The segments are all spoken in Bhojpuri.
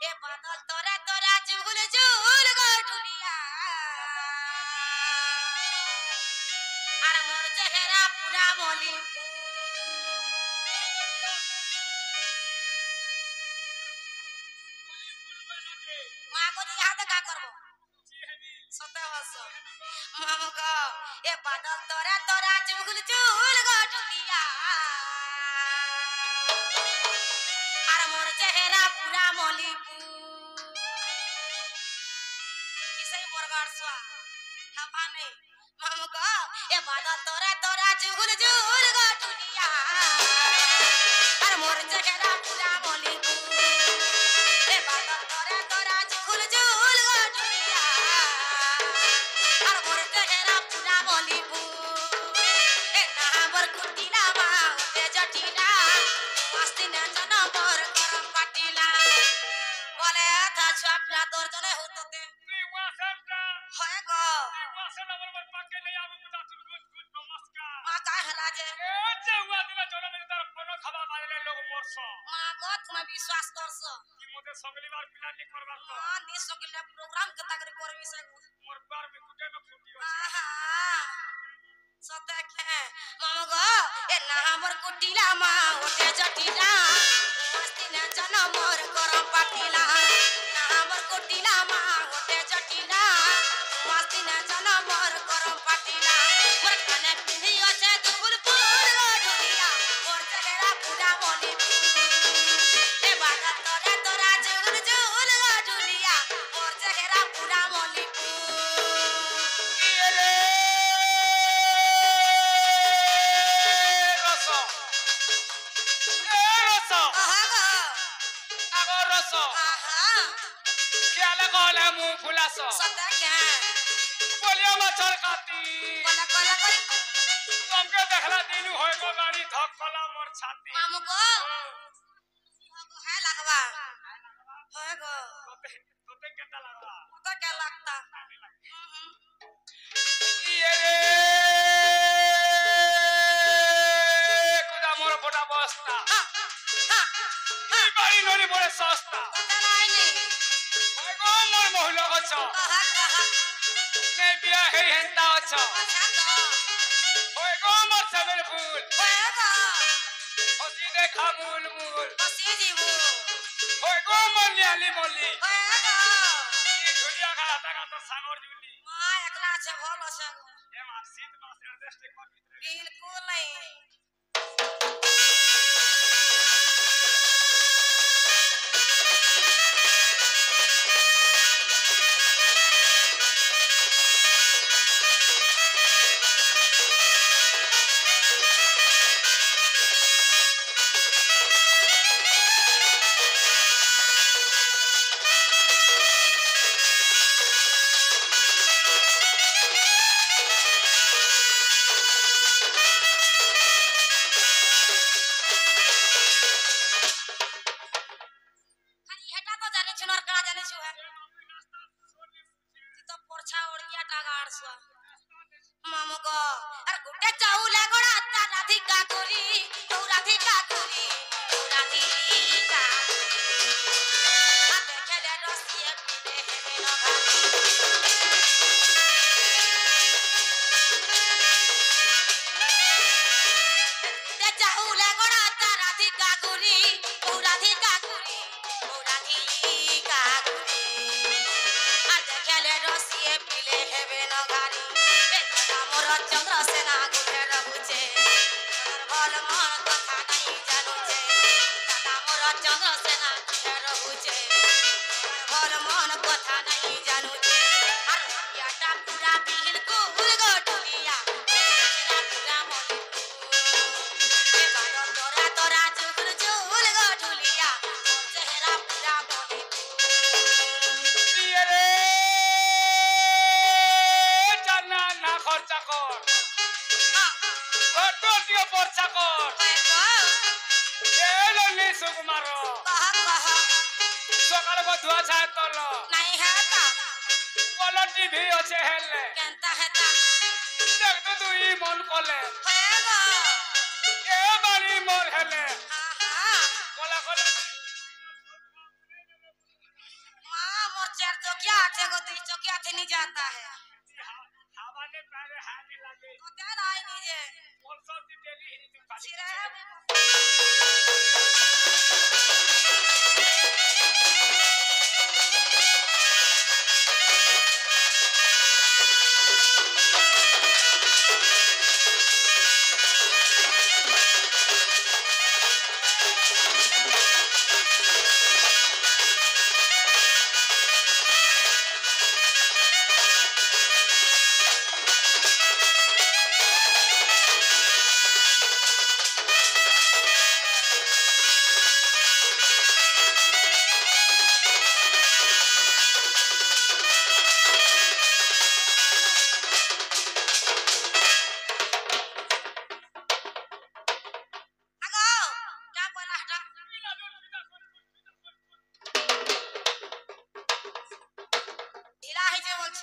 ए बादल तोरा तोरा झूल झूल गठुलिया अरे मोर चेहरा पूरा मोली मां को याद का करबो सते हस मामू को ए बादल तोरा तोरा झूल झूल गठुलिया अरे मोर चेहरा पूरा मोली किसे मोरगाड़ स्वा हपाने मामू को ए बादल तोरा तोरा झूल झूल गठुलिया अरे मोर चेहरा पूरा मोली ए बादल तोरा तोरा झूल झूल गठुलिया अरे मोर चेहरा पूरा मोली ए नाबर कुटिला मा ते जटिला मस्ती न जन मोर गरम पाटिला बोले था छापला तोर जने होतते होय गो मा काय हला जे मा को तुम विश्वास करसो हां नि सकिले प्रोग्राम कता करे करबी से आहा सते के मामू गो ए नाबर कुटिला मा होते जटिला मस्ती न जन मोर गरम पाटिला नाबर कुटिला मा होते जटिला मस्ती न जन मोर गरम पाटिला मोर कने पिंधी अछे दुल फूल ढुलिया मोर चेहरा पूरा मोली ए बादल तोरा तोरा झूल झूल ढुलिया मोर चेहरा पूरा मोली सदा क्या कोला कोला कोला मामू को है लगवा होय गो तो क्या लगता सस्ता नहीं नहीं मोर महिला अछ कहा कहा ने बिया हे हेंता अछ अच्छा तो होय गो मोर सबेल फूल होय गो हसी देखा मूल मूल बसी जीवो होय गो मोर न्याली मोली होय गो ई झुलिया खाला तका तो सागोर जुली मां एकला छे भलो छे ए मार सीत मास एडजस्ट कर भीतर बिल्कुल नहीं खाली हेटा तो जाने छु और कणा जाने छु है तो पोरछा ओड़िया टागाड़ सो मामू को अरे गुड्डे चाउले गोड़ा ता राधिका कुरी तू राधिका कुरी तू राधिका आ देखेले रसिए पीले हेमे न गुड्डे चाउले गोड़ा ता राधिका कुरी तू राधिका कुरी तू राधिका कुरी आ देखेले रसिए पीले हेमे न गारी मोर चंद्रसेना गुठे रहुचे भल मन कथा नहीं जानुचे दादा मोर चंद्रसेना गुठे रहुचे भल मन कथा नहीं जानुचे अरुयाटा पूरा बिल्कुल गठुलिया तेरा पूरा मोली ए बादल तोरा तोरा झूल झूल गठुलिया मोर चेहरा पूरा मोली रे जाना ना खर्चा कर तो दियो पर्चा कर ए लली सुकुमार कहा कहा सकाळ को धुआ छाय तल नहीं है ता कलर टीवी আছে হেলে केनता है ता देख तो दुई मन কলে होएगा ए बारी मोर হেলে हां हां কলা কলা जाता है हवा ने पैरे हाथ लगे तो क्या लाई नीचे मौसम की डेली ही तू खाली चिरा আগো क्या बोला हटा ढीला है जे बोलछ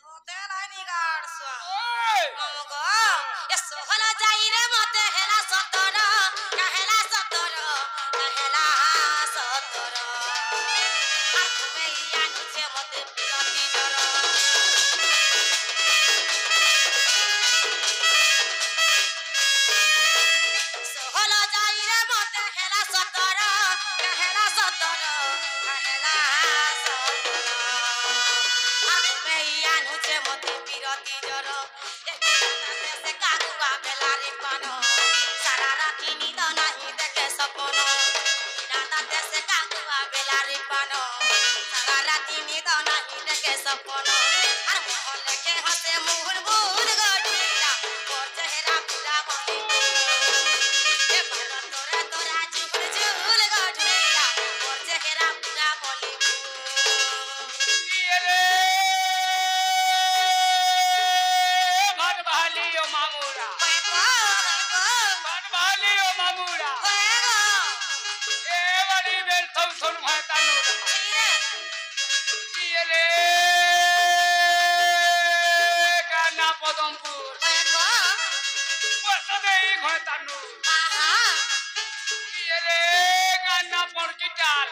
तो ते लाई नी गाड़सवा ओए मामगो ए सोहला जाई रे मते हेला सतर कहेला सतर कहेला सतर आ तुमे या नीचे मते पिलती जर सोहला जाई रे मते हेला सतर कहेला सतर कहेला सतर आ तुमे या नीचे मते पिलती जर से कागुआ बेलारी पानो सारा राती नींद नहीं देखे सपनो दादा से कागुआ बेलारी पानो सारा राती नींद नहीं देखे सपनो अरे मोहल्ले के हंसे मुहर मुहर गड़िया और चेहरा पूरा बनी ये भरा तोरा तोरा झूल झूल गड़िया और चेहरा पूरा बनी ये रे भर बहाली ओ मामूरा भर बहाली ओ मामूरा ए बड़ी बेर थौ सुन भाता नूर ये रे गाना पदमपुर वसदे भाता नूर ये रे गाना पड़की डाल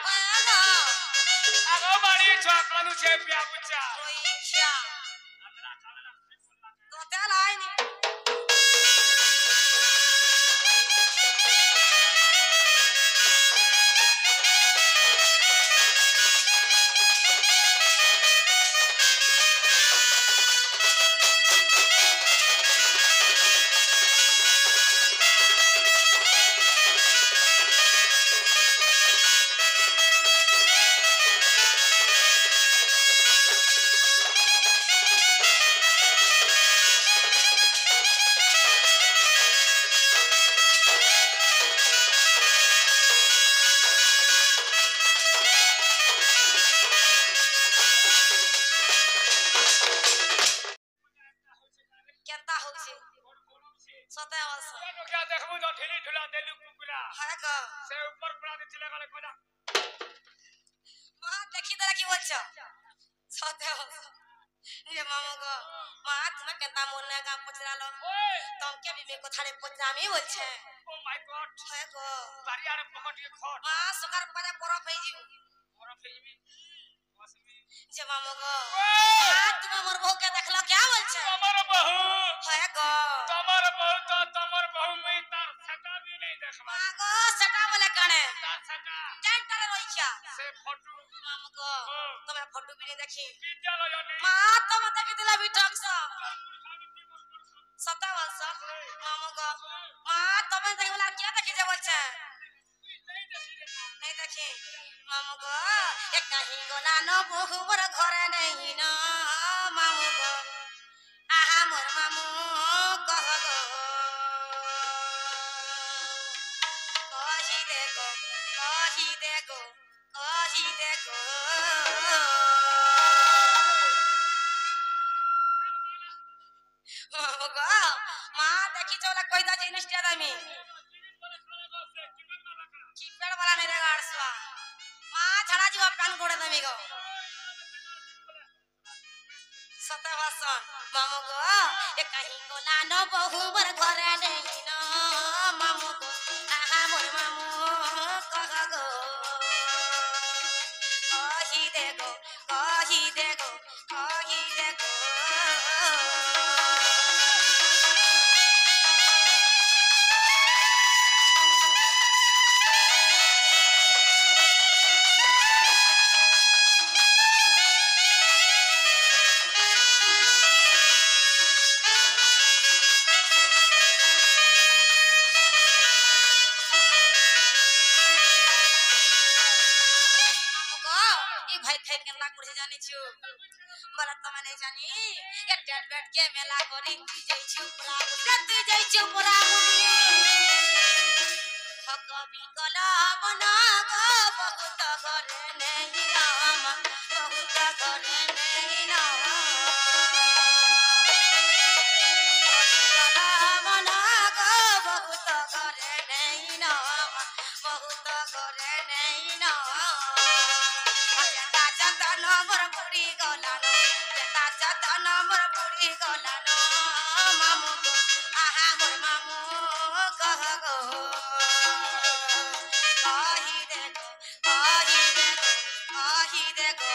आगो बड़ी छकनु छे पिया बुच्चा केनता होछि सते वर्ष क्या देखबो जो ढिली ढुला देलु कुकुरा है क से ऊपर पड़ा दे चले गले कोना मां देखि दला की बोलछ सते वर्ष ये मामा गो मां तुमे केनता मोने का पचरालो ओए तुम के भी मे को थारे पचरामी बोलछे ओ माय गॉड है क बारिया रे पकड़ के खट मां सुकर परे बरफ है जी और फिल्मी मौसमी जे मामा गो ओए मां तुमे मोर बहू के देखलो क्या बोलछे तमर बहू है क तमर बहू तो तमर बहू में तार छटा भी नहीं देखबा मां गो सटा बोले कने तार छटा टेंटले रोइछा से फोटो मामा गो तुमे फोटो भी नहीं देखी विद्यालय नहीं मां तुम देखि दिला बिटक स सता वर्ष मामा गो मां तुमे देखि बोला क्या देखि जे बोलछे नहीं देखी मामू गो ये कहीं गोला न बहु मोर घरे नहीं न मामू गो आहा मोर मामू कह गो कही दे गो कही दे गो कही दे गो मामू गो मां देखी चला कोई दा जिनिस टे दामी कीपैड वाला नहीं रहेगा आरसवा मां छड़ा जीवा कान कोड़े दमी गो सते भाषण मामू गो ए कहीं गोला न बहु मोर घरे नहीं न मामू गो आहा मोर मामू कह गो कही दे गो कही दे गो से केना करे जानि छु मला त माने जानि ए डेट बेट के मेला करी जई छु पूरा तू जई छु पूरा कभी कला बना गो बहुत करे नहीं नाम बहुत करे नहीं नाम कला बना गो बहुत करे नहीं नाम बहुत करे नहीं नाम जता नंबर बुढ़ी गलानो जता नंबर बुढ़ी गलानो मामू आहा मोर मामू कह गो कही दे गो कही दे गो कही दे गो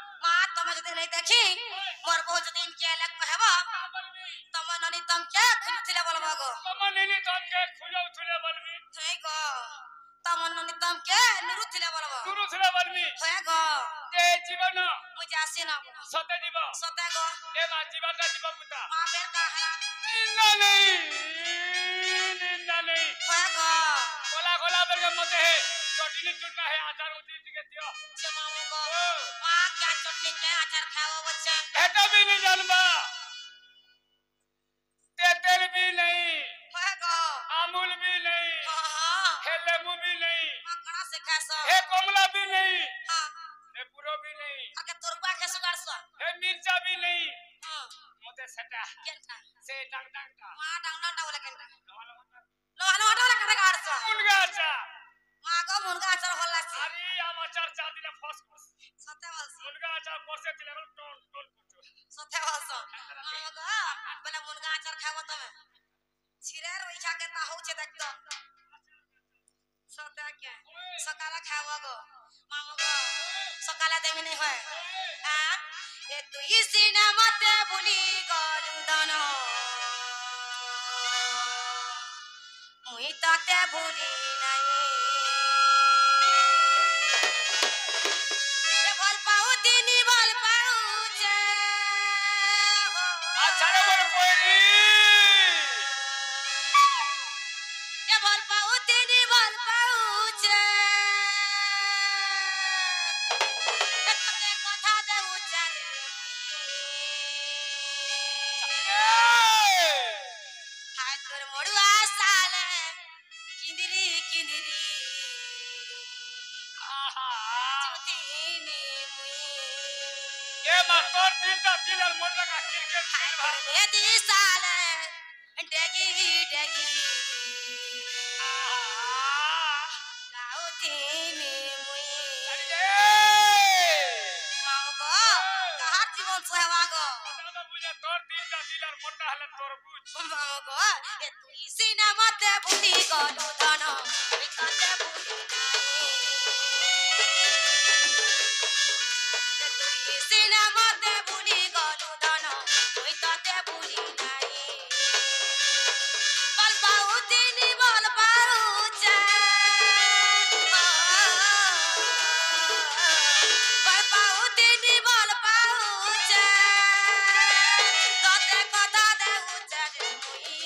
देखी मोर बहुत दिन के लग कहबा तम ननी तम के खुलुथिले बोलबा गो तम ननी तम के खुलुथिले बोलबी हे गो तम ननी तम के नुरुथिले बोलबा नुरुथिले बोलबी हे गो ते जीवन मुझे आसी ना सते जीव सते गो ए मा जीवटा जीव पुता मा बेर का हला निंदा नहीं हे गो गोला गोला बेर के मते है चटनी चुटका है आचार उती के दियो जमामो गो मा क्या चटनी के आचार खाओ बच्चा एटा भी नहीं जानबा तेल भी नहीं हे गो अमूल भी नहीं हां हे लेमू भी नहीं कणा से खासो हे कमला भी नहीं हां हे पुरो भी नहीं आके तोरबा के सुगार सो हे मिर्चा भी नहीं हां मते सटा केनटा से डंग डंग ता मा डंग डंग बोले केनटा लो वाला करे गाड़सो मुनगा आचा मा गो मुनगा आचार होला से अरे आम आचार चा दिले फस फस सते बस मुनगा आचार परसे दिले टोन टोन पुचो सते बस मा गो बले मुनगा आचार खाबो तमे छिरे रोई छा के ता होचे देख तो सते के सकाला खाबो गो मामो गो सकाला देमी नहीं होय आ ए तू इसी ना मते भूली गलु दानो मुई ताते भूली नहीं ए बोल पाऊ दिनी बोल पाऊ जे हो अच्छा रे बोल कोई ए बोल पाऊ दिनी बोल पाऊ जे तते कथा दे उचारे हाय तोर मोड़ुआ साले किंदरी किंदरी आहा चुतीनी मुई ए मा तोर तीनटा दिलर मोटा का क्रिकेट खेल भर ए दी साले डेगी डेगी गाउतीनी मुई माऊ गो कहार जीवन सहवा गो दादा बुझे तोर तीनटा दिलर मोटा हले तोर बुझ माऊ गो ए तू इसी ना मते भूली गलु दानो ए कते भूली नाही इसी ना मते भूली गलु दानो ओई तते भूली नाही बल पाऊ दिनी बल पाऊ जे बल पाऊ दिनी बल पाऊ जे तते कथा दे उचारे मुई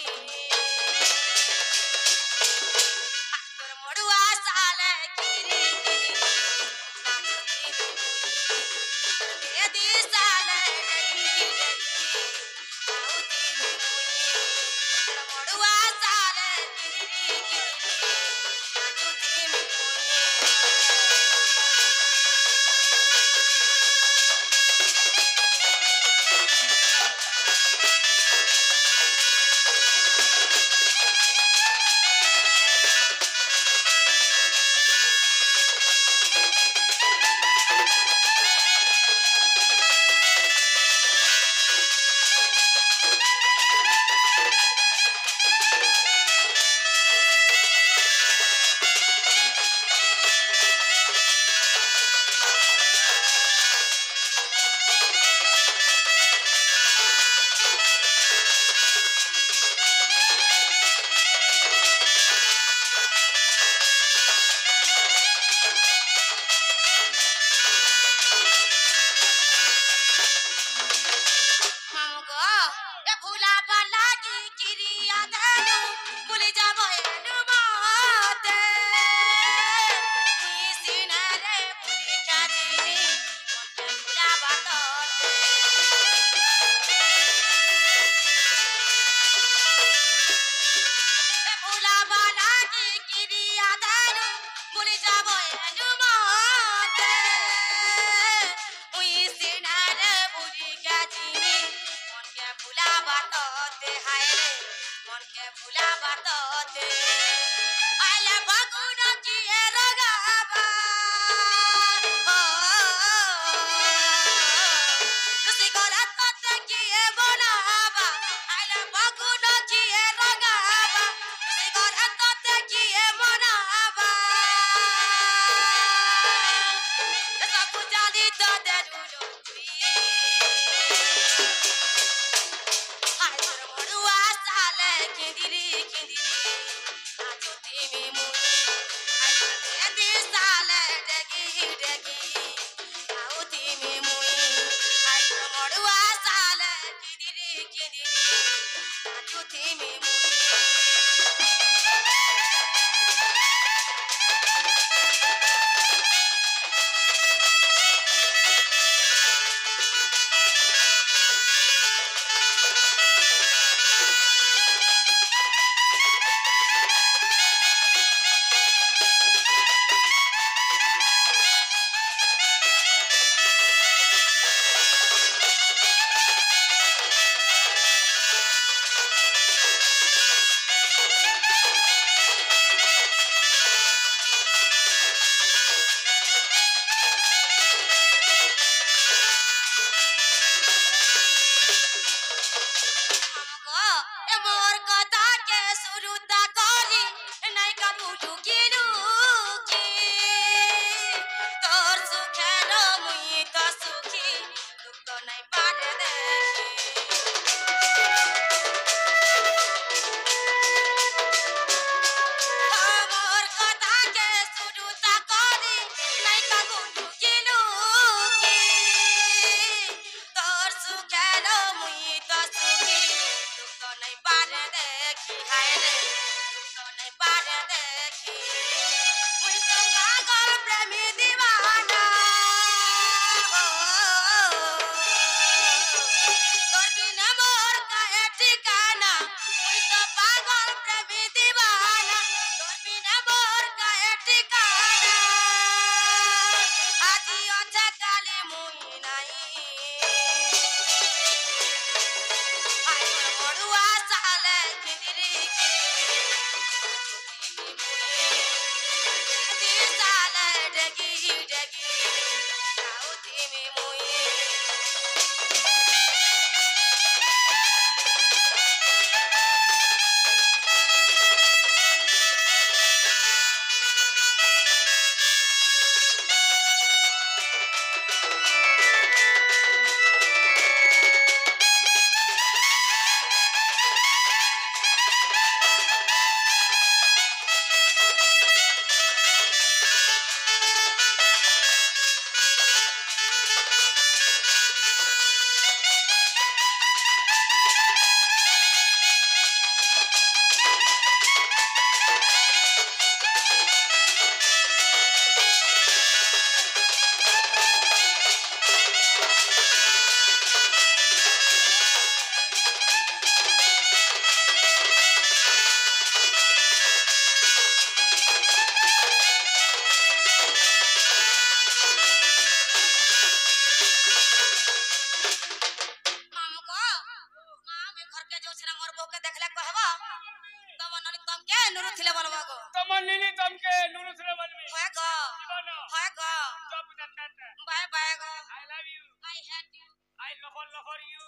থিমি मोर कथा के शुरू ता करी नहीं का बुझू गिलू की तोर सुखे न मुई तो सुखी दुख तो नहीं पारे मोर कथा के शुरू ता करी नहीं का बुझू गिलू की तोर सुखे न मुई तो सुखी दुख तो नहीं पारे देखी हाय रे दुख तो नहीं पारे देखी मुई तो पागल प्रेमी दीवाना तोर बिना मोर काहे ठिकाना मुई तो पागल प्रेमी दीवाना तोर बिना मोर काहे ठिकाना आजी अच्छा काले मुई नहीं आई मड़ुआ साले किदरी दी साले डगी डगी आउती में मुई हमको मां में घर के जो छरा मोर बहू के देखले कहबो तब ननी तम के नुरु थिले बनबा गो तमन नीली तमके नुरुस रे बनमी होय गो जीवन होय गो सब जानता बाय बाय गो I love you I hate you I love you